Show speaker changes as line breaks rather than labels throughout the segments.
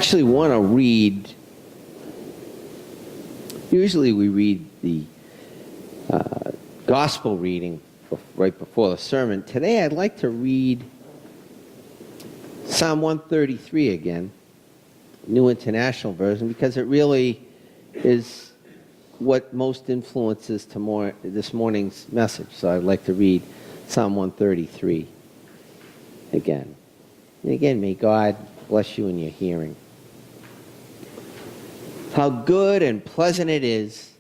actually want to read, usually we read the gospel reading right before the sermon. Today I'd like to read Psalm 133 again, New International Version, because it really is what most influences this morning's message. So I'd like to read Psalm 133 again. And again, may God bless you in your hearing. How good and pleasant it is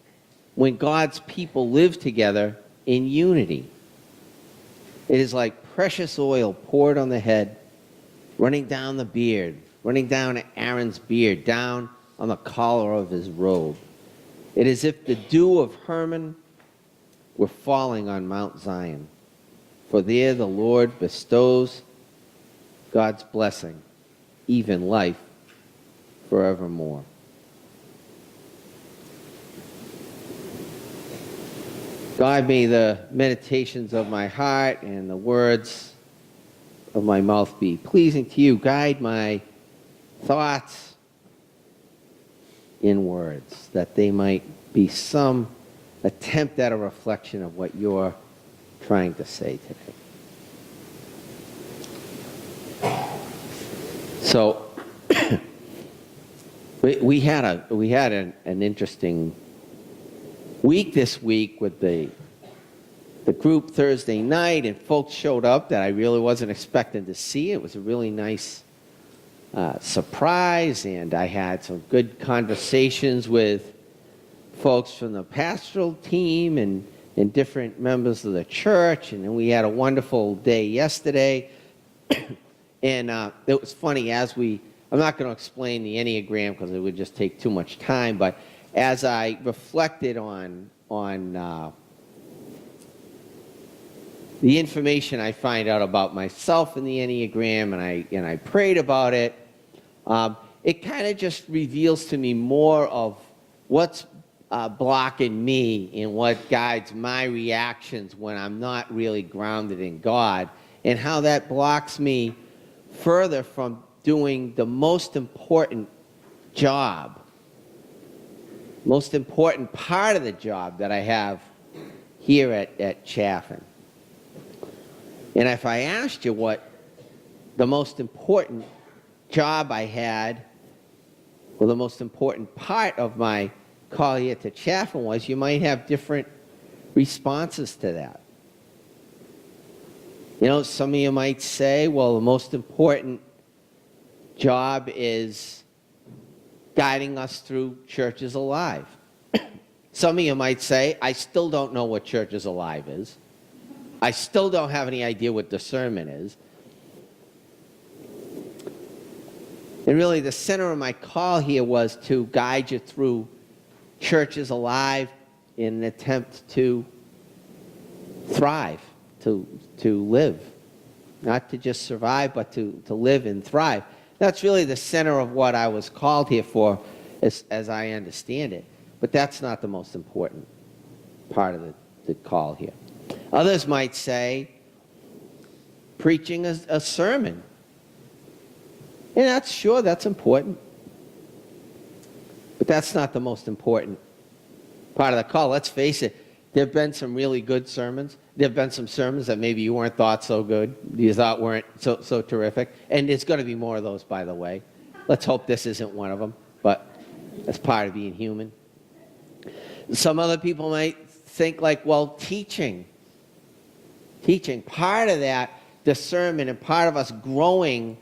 when God's people live together in unity. It is like precious oil poured on the head, running down the beard, running down Aaron's beard, down on the collar of his robe. It is as if the dew of Hermon were falling on Mount Zion. For there the Lord bestows God's blessing, even life forevermore. God, may the meditations of my heart and the words of my mouth be pleasing to you. Guide my thoughts in words, that they might be some attempt at a reflection of what you're trying to say today. So we had an interesting week this week with the group Thursday night, and folks showed up that I really wasn't expecting to see. It was a really nice surprise, and I had some good conversations with folks from the pastoral team and different members of the church, and then we had a wonderful day yesterday. And it was funny, I'm not going to explain the Enneagram because it would just take too much time, but as I reflected on the information I find out about myself in the Enneagram, and I prayed about it, it kind of just reveals to me more of what's blocking me and what guides my reactions when I'm not really grounded in God, and how that blocks me further from doing the most important job, most important part of the job that I have here at Chaffin. And if I asked you what the most important job I had, or the most important part of my call here to Chaffin was, you might have different responses to that. You know, some of you might say, well, the most important job is guiding us through Church is Alive. Some of you might say, I still don't know what Church is Alive is. I still don't have any idea what discernment is. And really the center of my call here was to guide you through Church is Alive in an attempt to thrive, to live. Not to just survive, but to live and thrive. That's really the center of what I was called here for, as I understand it. But that's not the most important part of the call here. Others might say, preaching a sermon. And that's important. But that's not the most important part of the call. Let's face it, there have been some really good sermons. There have been some sermons that maybe you weren't thought so good, you thought weren't so terrific. And there's going to be more of those, by the way. Let's hope this isn't one of them, but that's part of being human. Some other people might think like, well, teaching, part of that discernment and part of us growing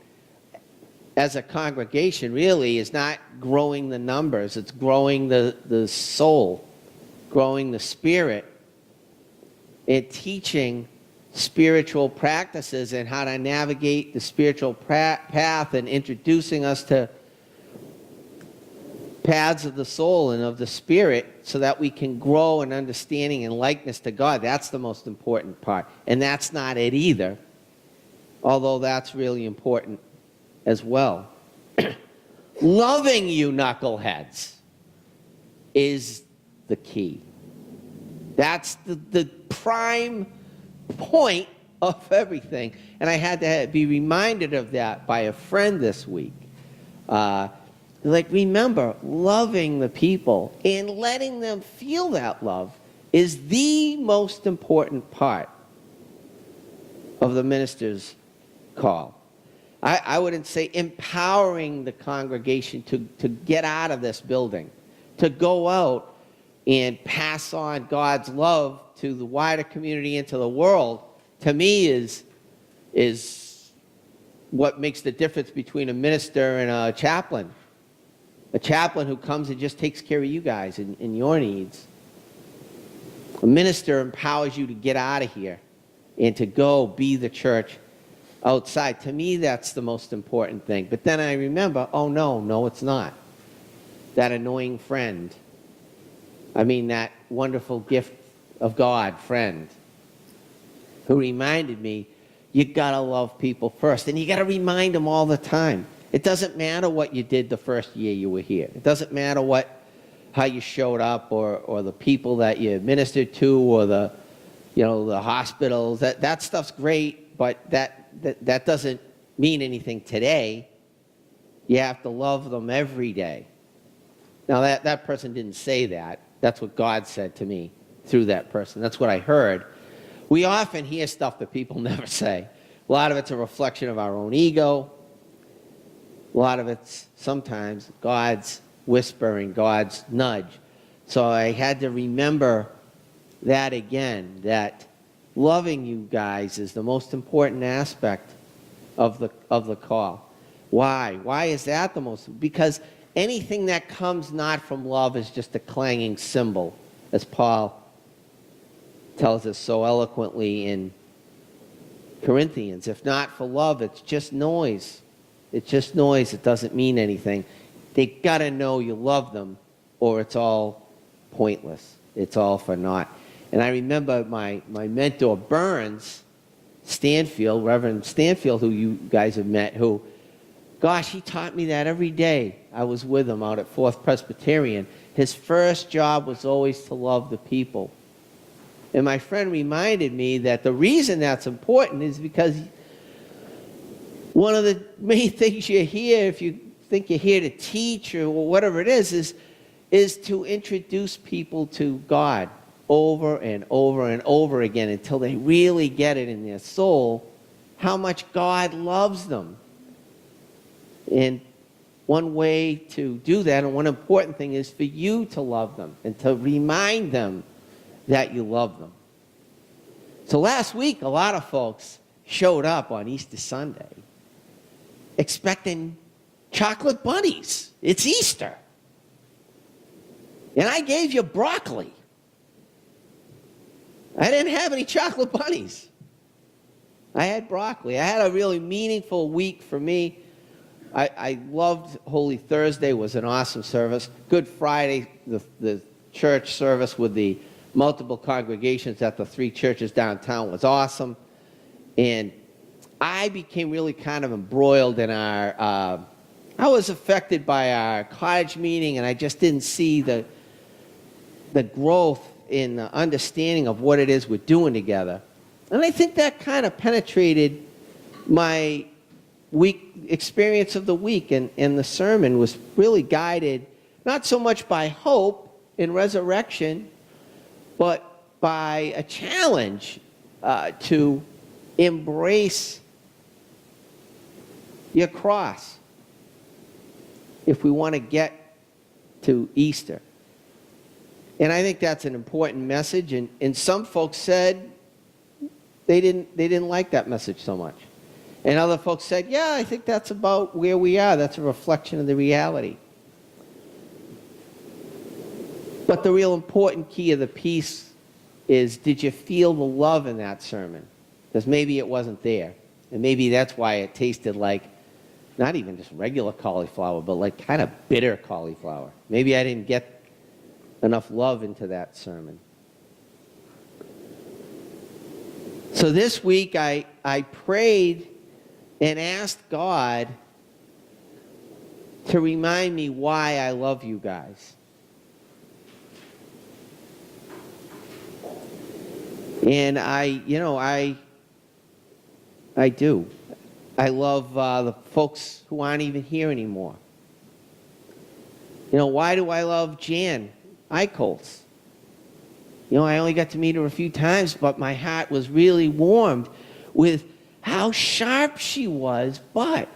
as a congregation really is not growing the numbers, it's growing the soul, growing the spirit, and teaching spiritual practices and how to navigate the spiritual path, and introducing us to paths of the soul and of the spirit so that we can grow in understanding and likeness to God. That's the most important part. And that's not it either, although that's really important as well. Loving you knuckleheads is the key. That's the prime point of everything. And I had to be reminded of that by a friend this week. Like, remember, loving the people and letting them feel that love is the most important part of the minister's call. I wouldn't say empowering the congregation to get out of this building, to go out and pass on God's love to the wider community and to the world, to me is what makes the difference between a minister and a chaplain. A chaplain who comes and just takes care of you guys and your needs. A minister empowers you to get out of here and to go be the church outside. To me, that's the most important thing. But then I remember, oh no, it's not. That annoying friend. I mean, that wonderful gift of God friend who reminded me, you gotta love people first. And you gotta remind them all the time. It doesn't matter what you did the first year you were here. It doesn't matter how you showed up or the people that you ministered to or the hospitals. That stuff's great, but that doesn't mean anything today. You have to love them every day. Now, that person didn't say that. That's what God said to me through that person. That's what I heard. We often hear stuff that people never say. A lot of it's a reflection of our own ego. A lot of it's sometimes God's whispering, God's nudge. So I had to remember that again, that loving you guys is the most important aspect of the call. Why? Why is that the most? Because anything that comes not from love is just a clanging cymbal, as Paul tells us so eloquently in Corinthians. If not for love, it's just noise. It's just noise. It doesn't mean anything. They got to know you love them, or it's all pointless. It's all for naught. And I remember my mentor, Burns Stanfield, Reverend Stanfield, who you guys have met, who, gosh, he taught me that every day I was with him out at Fourth Presbyterian. His first job was always to love the people. And my friend reminded me that the reason that's important is because one of the main things you hear, if you think you're here to teach or whatever it is to introduce people to God over and over and over again until they really get it in their soul, how much God loves them. And one way to do that, and one important thing, is for you to love them and to remind them that you love them. So last week, a lot of folks showed up on Easter Sunday expecting chocolate bunnies. It's Easter. And I gave you broccoli. I didn't have any chocolate bunnies. I had broccoli. I had a really meaningful week for me. I loved Holy Thursday. Was an awesome service. Good Friday, the church service with the multiple congregations at the 3 churches downtown was awesome. And I became really kind of embroiled in I was affected by our cottage meeting, and I just didn't see the growth in the understanding of what it is we're doing together. And I think that kind of penetrated my experience of the week, and the sermon was really guided not so much by hope in resurrection, but by a challenge to embrace your cross if we want to get to Easter. And I think that's an important message, and some folks said they didn't like that message so much. And other folks said, yeah, I think that's about where we are. That's a reflection of the reality. But the real important key of the piece is, did you feel the love in that sermon? Because maybe it wasn't there. And maybe that's why it tasted like not even just regular cauliflower, but like kind of bitter cauliflower. Maybe I didn't get enough love into that sermon. So this week I prayed and asked God to remind me why I love you guys. And I do. I love the folks who aren't even here anymore. Why do I love Jan Eichholz? I only got to meet her a few times, but my heart was really warmed with how sharp she was, but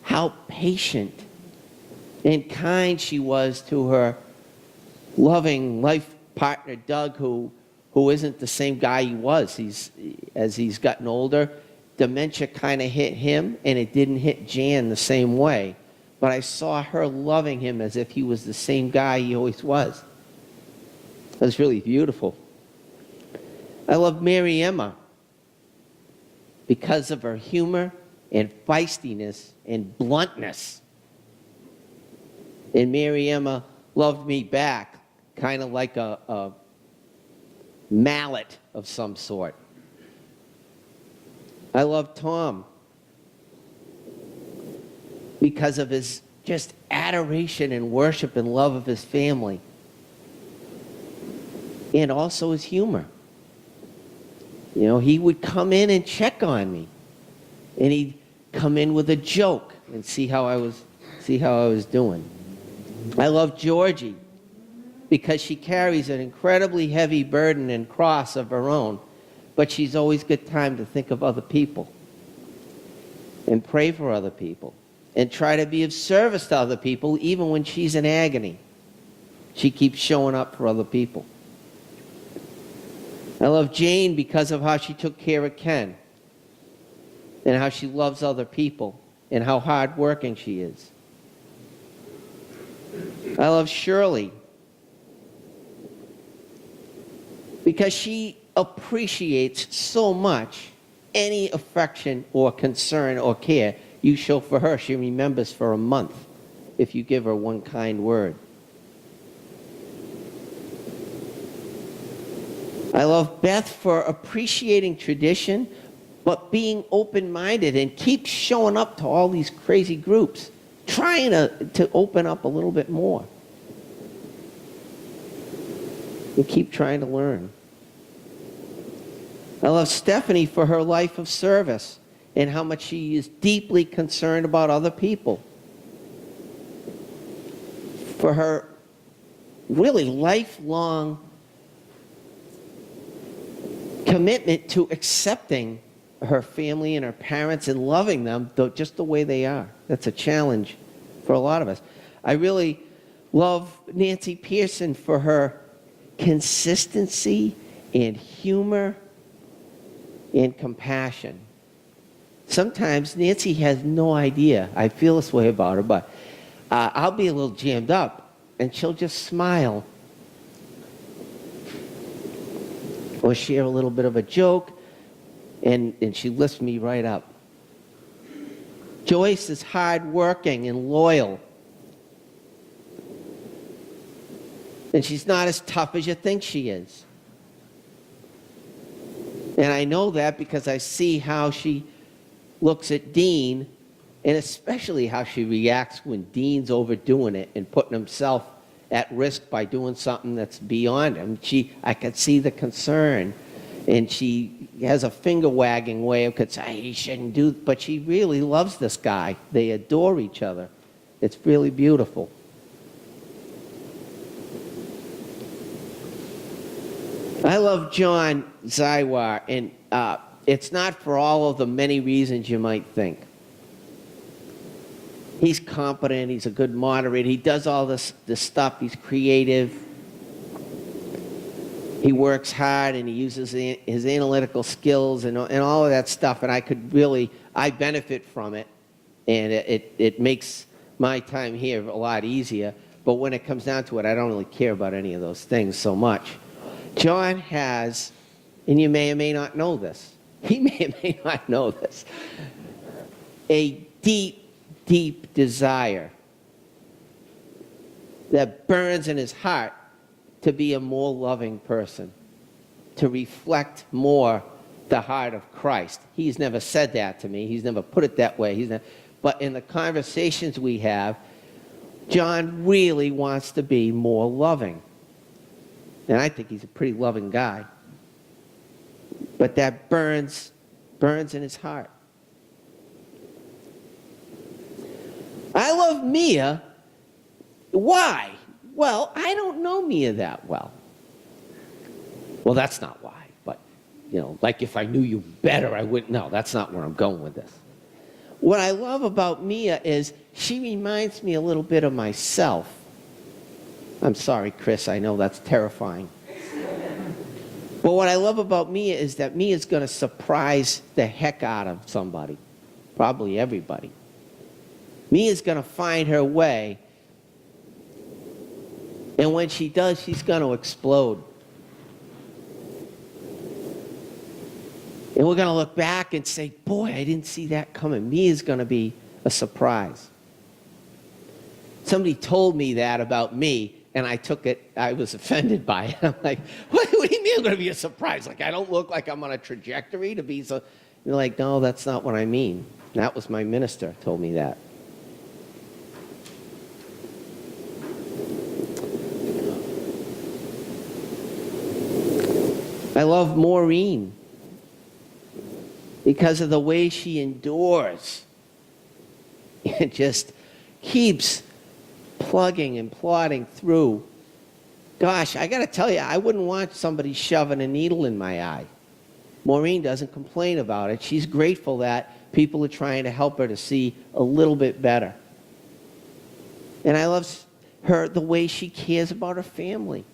how patient and kind she was to her loving life partner, Doug, who isn't the same guy he was. As he's gotten older, dementia kind of hit him, and it didn't hit Jan the same way. But I saw her loving him as if he was the same guy he always was. It was really beautiful. I love Mary Emma because of her humor and feistiness and bluntness. And Mary Emma loved me back, kind of like a mallet of some sort. I love Tom because of his just adoration and worship and love of his family. And also his humor. He would come in and check on me. And he'd come in with a joke and see how I was doing. I love Georgie because she carries an incredibly heavy burden and cross of her own, but she's always got time to think of other people and pray for other people and try to be of service to other people even when she's in agony. She keeps showing up for other people. I love Jane because of how she took care of Ken and how she loves other people and how hardworking she is. I love Shirley because she appreciates so much any affection or concern or care you show for her. She remembers for a month if you give her one kind word. I love Beth for appreciating tradition, but being open-minded and keep showing up to all these crazy groups, trying to open up a little bit more. And keep trying to learn. I love Stephanie for her life of service and how much she is deeply concerned about other people. For her really lifelong commitment to accepting her family and her parents and loving them just the way they are. That's a challenge for a lot of us. I really love Nancy Pearson for her consistency and humor and compassion. Sometimes Nancy has no idea. I feel this way about her, but I'll be a little jammed up and she'll just smile or share a little bit of a joke, and she lifts me right up. Joyce is hardworking and loyal. And she's not as tough as you think she is. And I know that because I see how she looks at Dean, and especially how she reacts when Dean's overdoing it and putting himself at risk by doing something that's beyond him. I could see the concern, and she has a finger wagging way of could say he shouldn't do, but she really loves this guy. They adore each other. It's really beautiful. I love John Zywa, and it's not for all of the many reasons you might think. He's competent, he's a good moderator, he does all this stuff, he's creative, he works hard, and he uses his analytical skills and all of that stuff, and I benefit from it, and it makes my time here a lot easier, but when it comes down to it, I don't really care about any of those things so much. John has, and you may or may not know this, he may or may not know this, a deep desire that burns in his heart to be a more loving person, to reflect more the heart of Christ. He's never said that to me. He's never put it that way. But in the conversations we have, John really wants to be more loving. And I think he's a pretty loving guy. But that burns in his heart. I love Mia. Why? Well, I don't know Mia that well. Well, that's not why. But, like if I knew you better, I wouldn't. No, that's not where I'm going with this. What I love about Mia is she reminds me a little bit of myself. I'm sorry, Chris, I know that's terrifying. But what I love about Mia is that Mia's going to surprise the heck out of somebody, probably everybody. Mia's going to find her way, and when she does, she's going to explode. And we're going to look back and say, boy, I didn't see that coming. Mia's going to be a surprise. Somebody told me that about me, and I was offended by it. I'm like, what do you mean I'm going to be a surprise? Like, I don't look like I'm on a trajectory to be so... You're like, no, that's not what I mean. That was my minister told me that. I love Maureen because of the way she endures and just keeps plugging and plodding through. Gosh, I got to tell you, I wouldn't want somebody shoving a needle in my eye. Maureen doesn't complain about it. She's grateful that people are trying to help her to see a little bit better. And I love her, the way she cares about her family.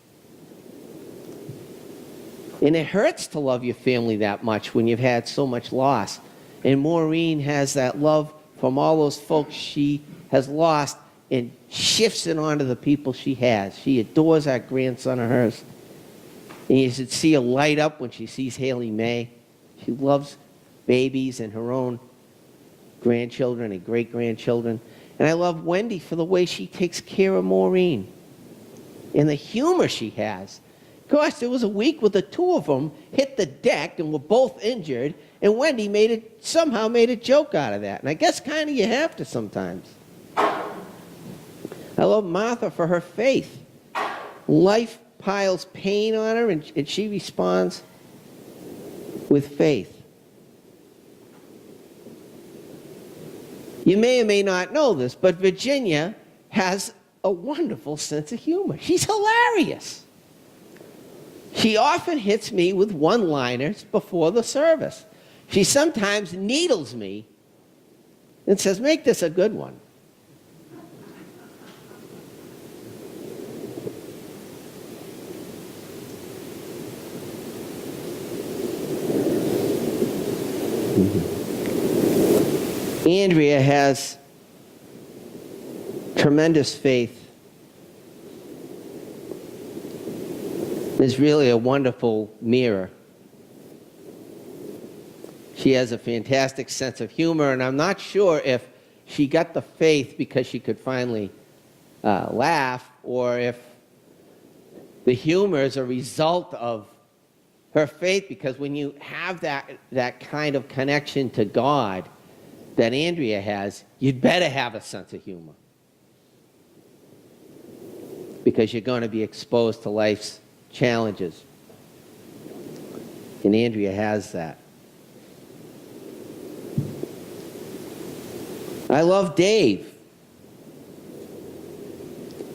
And it hurts to love your family that much when you've had so much loss. And Maureen has that love from all those folks she has lost and shifts it onto the people she has. She adores that grandson of hers. And you should see her light up when she sees Haley May. She loves babies and her own grandchildren and great-grandchildren. And I love Wendy for the way she takes care of Maureen and the humor she has. Gosh, there was a week where the two of them hit the deck and were both injured, and Wendy somehow made a joke out of that. And I guess kind of you have to sometimes. I love Martha for her faith. Life piles pain on her, and she responds with faith. You may or may not know this, but Virginia has a wonderful sense of humor. She's hilarious. She often hits me with one-liners before the service. She sometimes needles me and says, make this a good one. Andrea has tremendous faith. Is really a wonderful mirror. She has a fantastic sense of humor, and I'm not sure if she got the faith because she could finally laugh, or if the humor is a result of her faith, because when you have that kind of connection to God that Andrea has, you'd better have a sense of humor, because you're going to be exposed to life's challenges. And Andrea has that. I love Dave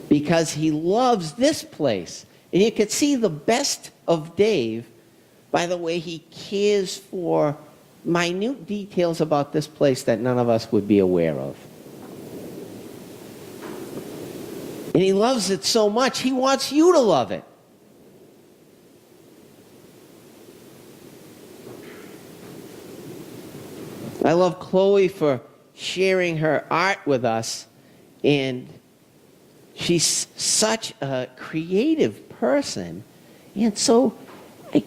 because he loves this place. And you can see the best of Dave by the way he cares for minute details about this place that none of us would be aware of. And he loves it so much, he wants you to love it. I love Chloe for sharing her art with us, and she's such a creative person and so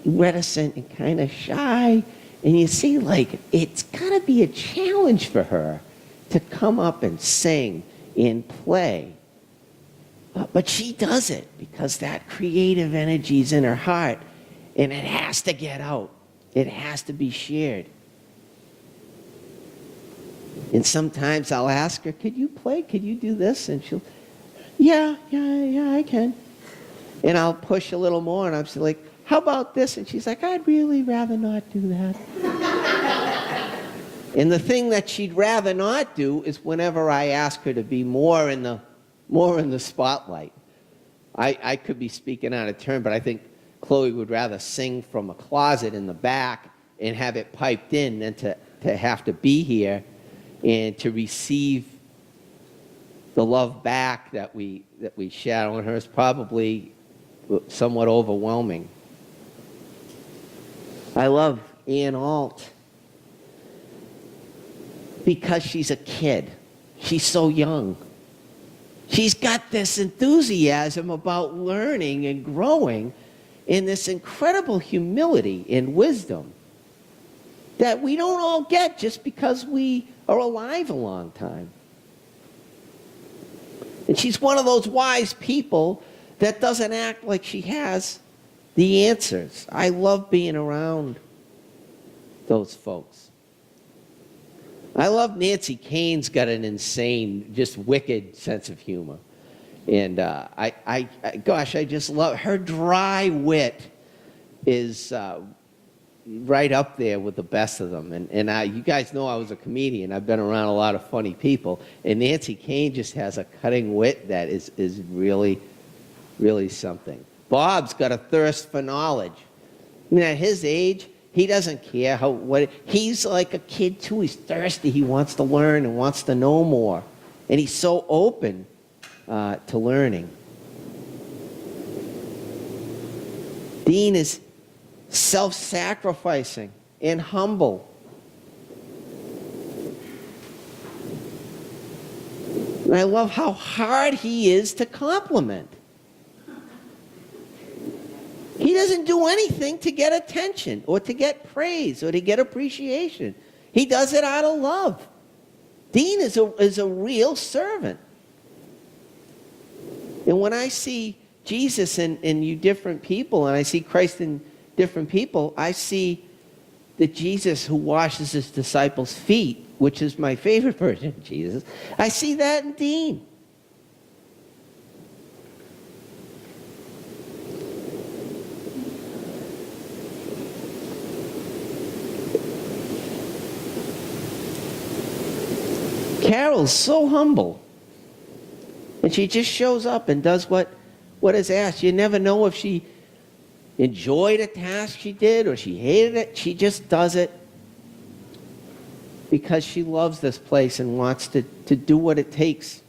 reticent and kind of shy, and you see, like, it's got to be a challenge for her to come up and sing and play. But she does it because that creative energy is in her heart, and it has to get out. It has to be shared. And sometimes I'll ask her, could you play? Could you do this? And she'll, yeah, I can. And I'll push a little more, and I'm like, how about this? And she's like, I'd really rather not do that. And the thing that she'd rather not do is whenever I ask her to be more in the spotlight. I could be speaking out of turn, but I think Chloe would rather sing from a closet in the back and have it piped in than to have to be here and to receive the love back that we shower on her is probably somewhat overwhelming. I love Ann Alt because she's a kid. She's so young. She's got this enthusiasm about learning and growing in this incredible humility and wisdom that we don't all get just because we are alive a long time. And she's one of those wise people that doesn't act like she has the answers. I love being around those folks. I love Nancy Kane's got an insane, just wicked sense of humor. And gosh, I just love her dry wit is right up there with the best of them. And you guys know I was a comedian. I've been around a lot of funny people. And Nancy Kane just has a cutting wit that is really, really something. Bob's got a thirst for knowledge. I mean, at his age, he doesn't care he's like a kid too. He's thirsty. He wants to learn and wants to know more. And he's so open to learning. Dean is self-sacrificing and humble. And I love how hard he is to compliment. He doesn't do anything to get attention or to get praise or to get appreciation. He does it out of love. Dean is a real servant. And when I see Jesus in you different people, and I see Christ in different people, I see the Jesus who washes his disciples' feet, which is my favorite version of Jesus. I see that in Dean. Carol's so humble. And she just shows up and does what is asked. You never know if she enjoyed a task she did or she hated it. She just does it because she loves this place and wants to do what it takes.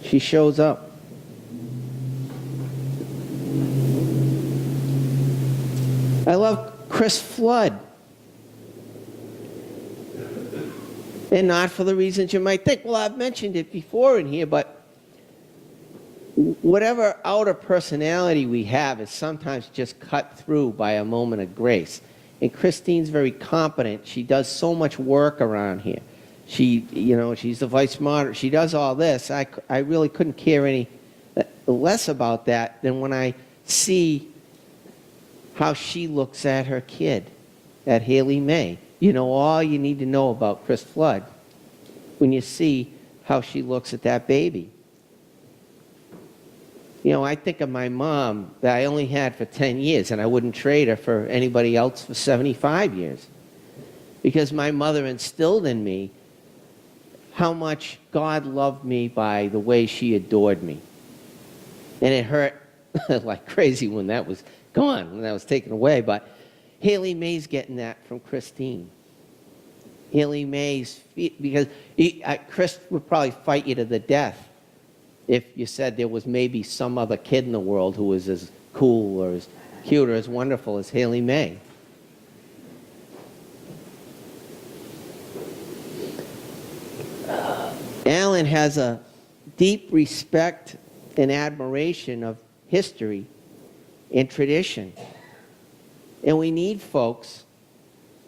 She shows up. I love Chris Flood. And not for the reasons you might think. Well, I've mentioned it before in here, but whatever outer personality we have is sometimes just cut through by a moment of grace. And Christine's very competent. She does so much work around here. She's the vice moderator. She does all this. I really couldn't care any less about that than when I see how she looks at her kid, at Haley May. You know all you need to know about Chris Flood when you see how she looks at that baby. You know, I think of my mom that I only had for 10 years, and I wouldn't trade her for anybody else for 75 years. Because my mother instilled in me how much God loved me by the way she adored me. And it hurt like crazy when that was gone, when that was taken away. But Haley May's getting that from Christine. Haley May's, because Chris would probably fight you to the death if you said there was maybe some other kid in the world who was as cool or as cute or as wonderful as Haley May. Alan has a deep respect and admiration of history and tradition. And we need folks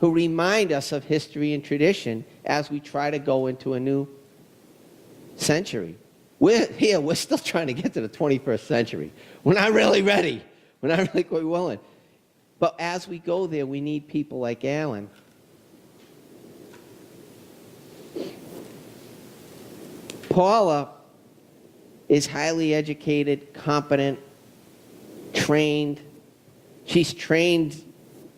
who remind us of history and tradition as we try to go into a new century. We're still trying to get to the 21st century. We're not really ready. We're not really quite willing. But as we go there, we need people like Alan. Paula is highly educated, competent, trained. She's trained,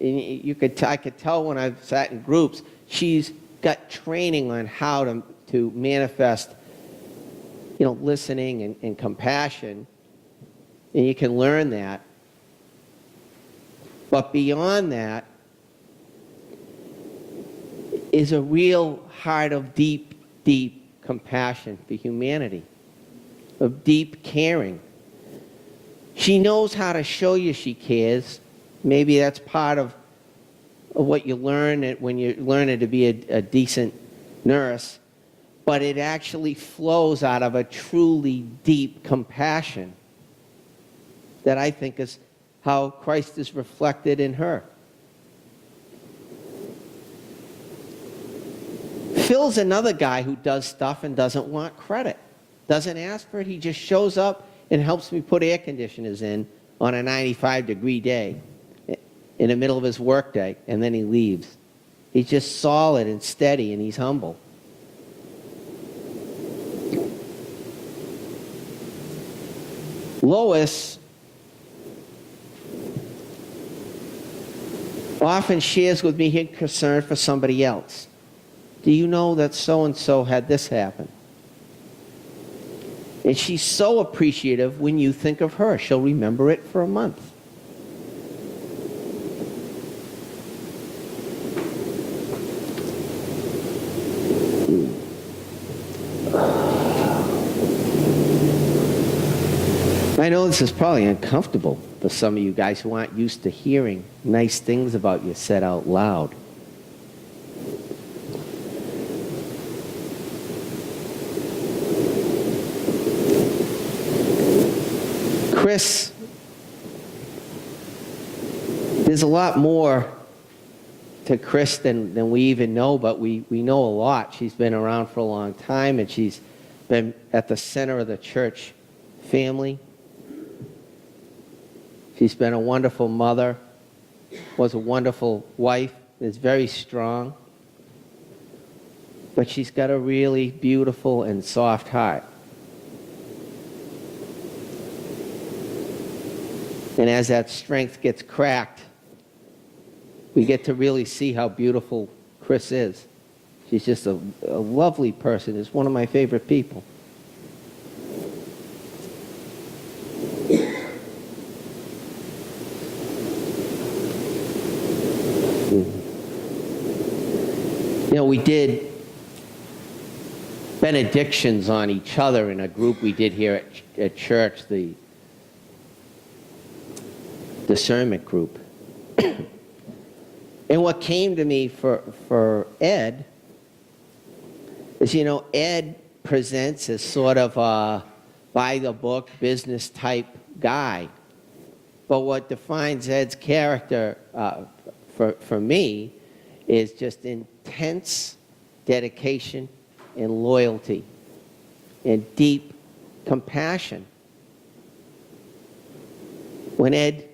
and I could tell when I've sat in groups, she's got training on how to manifest, listening and compassion, and you can learn that. But beyond that is a real heart of deep, deep compassion for humanity, of deep caring. She knows how to show you she cares. Maybe that's part of what you learn when you're learning to be a decent nurse. But it actually flows out of a truly deep compassion that I think is how Christ is reflected in her. Phil's another guy who does stuff and doesn't want credit, doesn't ask for it. He just shows up and helps me put air conditioners in on a 95-degree day in the middle of his workday, and then he leaves. He's just solid and steady, and he's humble. Lois often shares with me her concern for somebody else. Do you know that so-and-so had this happen? And she's so appreciative when you think of her. She'll remember it for a month. I know this is probably uncomfortable for some of you guys who aren't used to hearing nice things about you said out loud. Chris, there's a lot more to Chris than we even know, but we know a lot. She's been around for a long time, and she's been at the center of the church family. She's been a wonderful mother, was a wonderful wife, is very strong. But she's got a really beautiful and soft heart. And as that strength gets cracked, we get to really see how beautiful Chris is. She's just a lovely person. She's one of my favorite people. We did benedictions on each other in a group we did here at church, the discernment group. And what came to me for Ed is, Ed presents as sort of a by-the-book business type guy. But what defines Ed's character for me is just intense dedication and loyalty and deep compassion. When Ed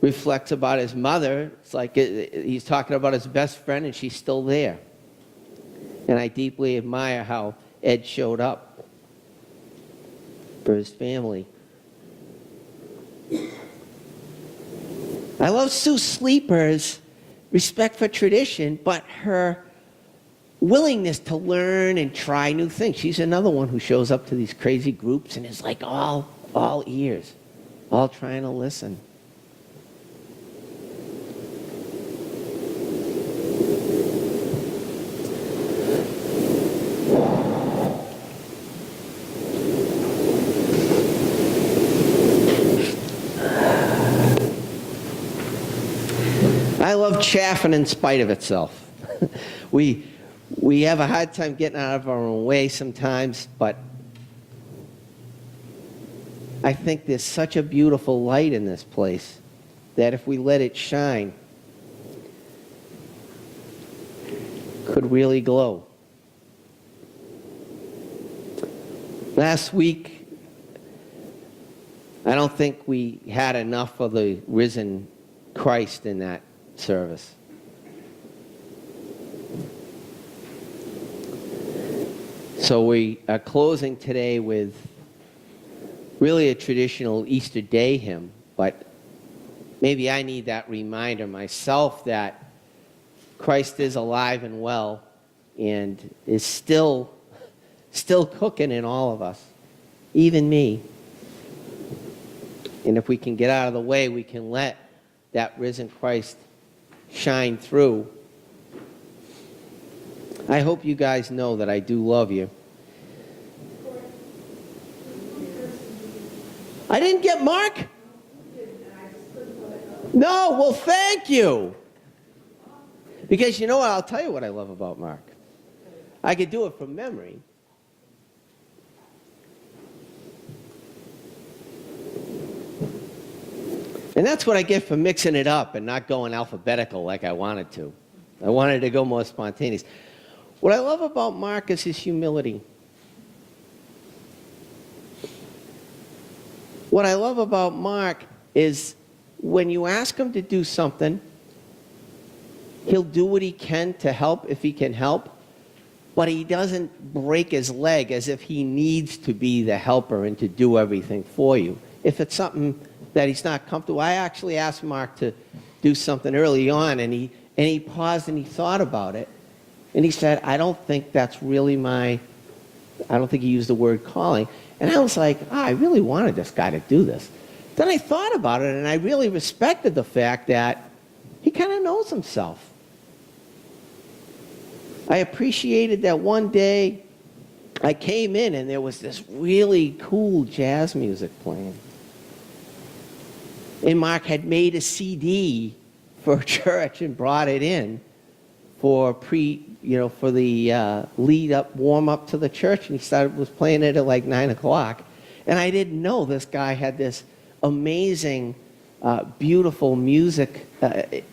reflects about his mother, it's like he's talking about his best friend and she's still there. And I deeply admire how Ed showed up for his family. I love Sue Sleeper's respect for tradition, but her willingness to learn and try new things. She's another one who shows up to these crazy groups and is like all ears, all trying to listen. I love Chaffin in spite of itself. We have a hard time getting out of our own way sometimes, but I think there's such a beautiful light in this place that if we let it shine, could really glow. Last week, I don't think we had enough of the risen Christ in that service. So we are closing today with really a traditional Easter Day hymn, but maybe I need that reminder myself that Christ is alive and well and is still cooking in all of us. even me. And if we can get out of the way, we can let that risen Christ shine through. I hope you guys know that I do love you. I didn't get Mark? No, well, thank you. Because you know what? I'll tell you what I love about Mark. I could do it from memory. And that's what I get for mixing it up and not going alphabetical like I wanted to. I wanted to go more spontaneous. What I love about Mark is his humility. What I love about Mark is when you ask him to do something, he'll do what he can to help if he can help, but he doesn't break his leg as if he needs to be the helper and to do everything for you. If it's something that he's not comfortable, I actually asked Mark to do something early on, and he paused and he thought about it, and he said, I don't think that's really I don't think he used the word calling. And I was like, I really wanted this guy to do this. Then I thought about it, and I really respected the fact that he kind of knows himself. I appreciated that one day I came in and there was this really cool jazz music playing. And Mark had made a CD for church and brought it in for the lead up, warm up to the church, and he was playing it at like 9 o'clock. And I didn't know this guy had this amazing, beautiful music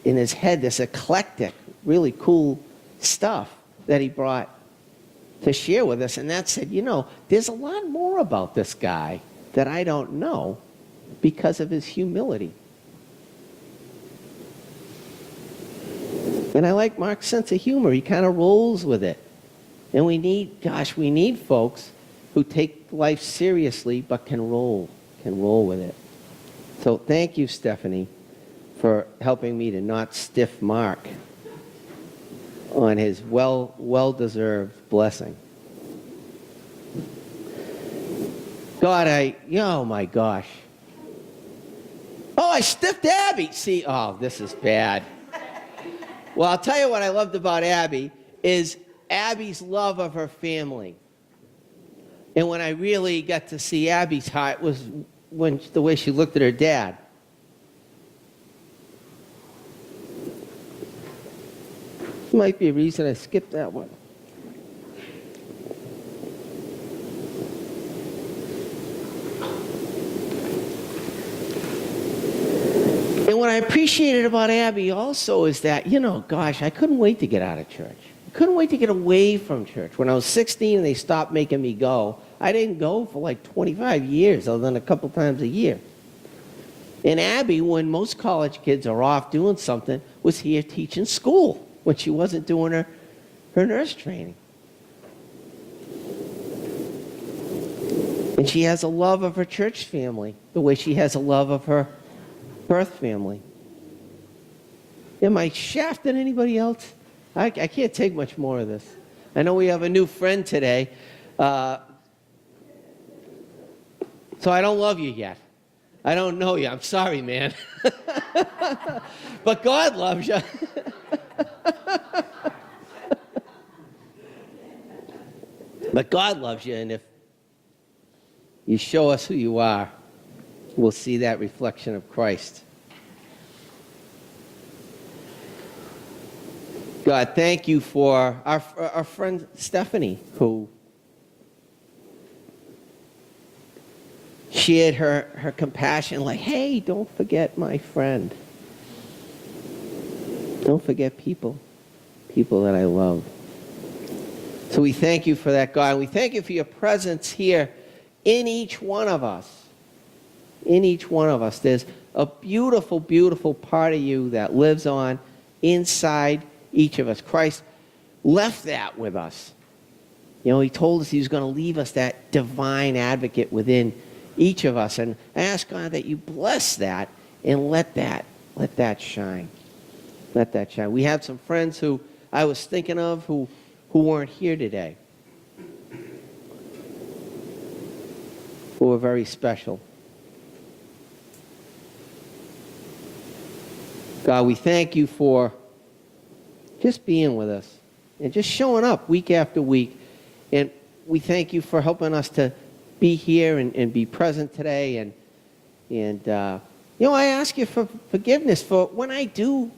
in his head, this eclectic, really cool stuff that he brought to share with us. And that said, there's a lot more about this guy that I don't know because of his humility. And I like Mark's sense of humor. He kind of rolls with it. And we need folks who take life seriously but can roll with it. So thank you, Stephanie, for helping me to not stiff Mark on his well-deserved blessing. God, oh my gosh. Oh, I stiffed Abby. See, this is bad. Well, I'll tell you what I loved about Abby is Abby's love of her family. And when I really got to see Abby's heart was the way she looked at her dad. Might be a reason I skipped that one. And what I appreciated about Abby also is that, I couldn't wait to get out of church. I couldn't wait to get away from church. When I was 16 and they stopped making me go, I didn't go for like 25 years other than a couple times a year. And Abby, when most college kids are off doing something, was here teaching school when she wasn't doing her nurse training. And she has a love of her church family the way she has a love of her birth family. Am I shafting anybody else? I can't take much more of this. I know we have a new friend today. So I don't love you yet. I don't know you. I'm sorry, man. But God loves you. But God loves you, and if you show us who you are, we'll see that reflection of Christ. God, thank you for our friend Stephanie, who shared her compassion, like, hey, don't forget my friend. Don't forget people that I love. So we thank you for that, God. We thank you for your presence here in each one of us. In each one of us. There's a beautiful, beautiful part of you that lives on inside each of us. Christ left that with us. He told us he was going to leave us that divine advocate within each of us. And I ask God that you bless that and let that shine. Let that shine. We have some friends who I was thinking of who weren't here today. who are very special. God, we thank you for just being with us and just showing up week after week. And we thank you for helping us to be here and be present today. And I ask you for forgiveness for when I do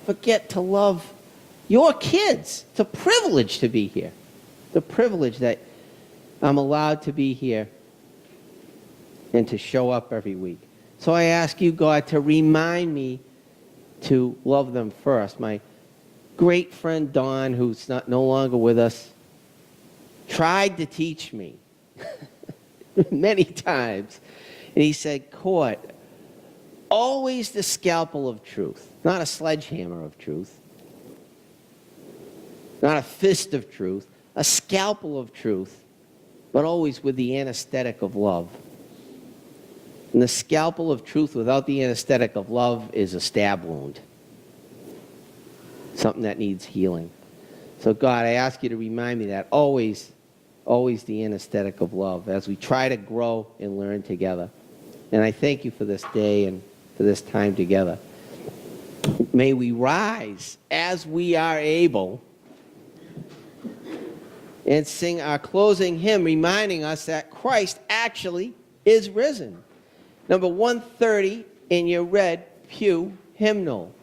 forget to love your kids. It's a privilege to be here. The privilege that I'm allowed to be here and to show up every week. So I ask you, God, to remind me to love them first. My great friend Don, who's no longer with us, tried to teach me many times. And he said, Korte, always the scalpel of truth, not a sledgehammer of truth, not a fist of truth, a scalpel of truth, but always with the anesthetic of love. And the scalpel of truth without the anesthetic of love is a stab wound, something that needs healing. So God, I ask you to remind me that always the anesthetic of love as we try to grow and learn together. And I thank you for this day and for this time together. May we rise as we are able and sing our closing hymn reminding us that Christ actually is risen. Number 130 in your red pew hymnal.